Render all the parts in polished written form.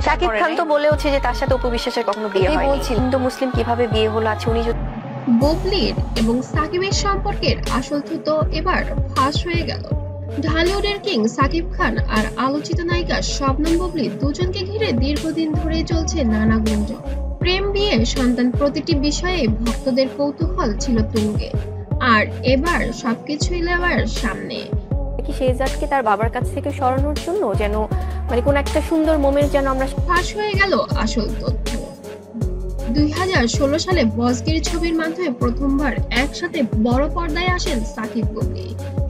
শাকিব খান তো বলেওছে যে তার সাথে অপু বিশ্বাসের কখনো বিয়ে হয়নি। বলছি হিন্দু মুসলিম কিভাবে বিয়ে হলো আছে উনি বুবলির এবং সাকিবের সম্পর্কের আসল থুতো এবার ফাঁস হয়ে গেল। ঢালিউডের কিং সাকিব খান আর আলোচিত নায়িকা শবনম বুবলি দুজনকে ঘিরে দীর্ঘদিন ধরে চলছে নানা গুঞ্জন। প্রেম, বিয়ে, সন্তান প্রতিটি বিষয়ে ভক্তদের কৌতূহল ছিল তুঙ্গে। আর এবার সবকিছু এলো আবার সামনে। কি শেহজাদকে তার বাবার কাছ থেকে সরানোর জন্য যেন মানে কোন একটা সুন্দর মোমেন্ট যেন আমরা ফাঁস হয়ে গেল আসল তথ্য। 2016 সালে বসগিরি ছবির মাধ্যমে প্রথমবার একসাথে বড় পর্দায় আসেন সাকিব বুবলি।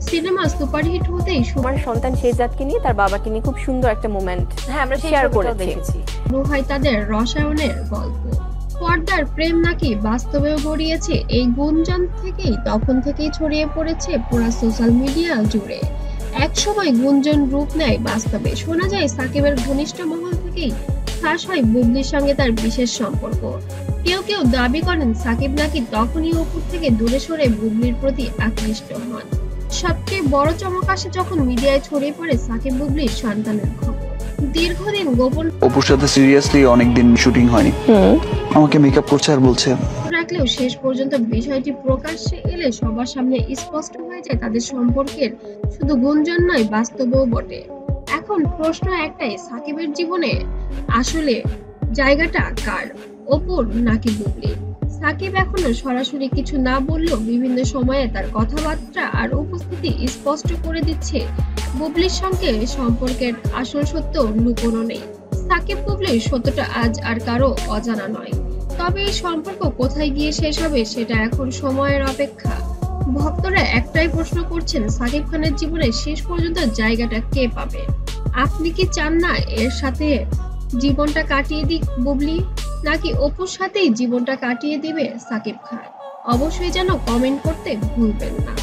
সিনেমা সুপারহিট হতেই আমার সন্তান শেহজাদকে নিয়ে তার বাবাকে নিয়ে খুব সুন্দর একটা মোমেন্ট আমরা শেয়ার করে দেখেছি। শুরু হয় তাদের রসায়নের গল্প। পর্দার প্রেম নাকি বাস্তবেও গড়িয়েছে এই গুঞ্জন তখন থেকেই ছড়িয়ে পড়েছে পুরো সোশ্যাল মিডিয়া জুড়ে। একসময় গুঞ্জন রূপ নেয় বাস্তবে। শোনা যায় সাকিবের ঘনিষ্ঠ মহল থেকেই ফাঁস হয় বুবলির সঙ্গে তার বিশেষ সম্পর্ক। কেউ কেউ দাবি করেন সাকিব নাকি তখনই অপুর থেকে দূরে সরে বুবলির প্রতি আকৃষ্ট হন। সবচেয়ে বড় চমক আসে যখন মিডিয়ায় ছড়িয়ে পড়ে সাকিব বুবলির সন্তানের খবর। দীর্ঘদিন গোপন অপুর সাথে সিরিয়াসলি অনেকদিন শুটিং হয়নি, আমাকে মেকআপ করছে আর বলছে রাখলেও শেষ পর্যন্ত বিষয়টি প্রকাশ্যে এলে সবার সামনে স্পষ্ট হয়ে যায় তাদের সম্পর্কের শুধু গুঞ্জন নয়, বাস্তবও বটে। এখন প্রশ্ন একটাই, সাকিবের জীবনে আসলে জায়গাটা কার, অপুর নাকি বুবলির? সাকিব এখনো সরাসরি কিছু না বললেও বিভিন্ন সময়ে তার কথাবার্তা আর উপস্থিতি স্পষ্ট করে দিচ্ছে বুবলির সঙ্গে সম্পর্কের আসল সত্য লুকোনো নেই। সাকিব বুবলির সত্যটা আজ আর কারো অজানা নয়। তবে এই সম্পর্ক কোথায় গিয়ে শেষ হবে সেটা এখন সময়ের অপেক্ষা। ভক্তরা একটাই প্রশ্ন করছেন, সাকিব খানের জীবনে শেষ পর্যন্ত জায়গাটা কে পাবে? আপনি কি চান না এর সাথে জীবনটা কাটিয়ে দিক বুবলি, নাকি অপুর সাথেই জীবনটা কাটিয়ে দিবে সাকিব খান? অবশ্যই যেন কমেন্ট করতে ভুলবেন না।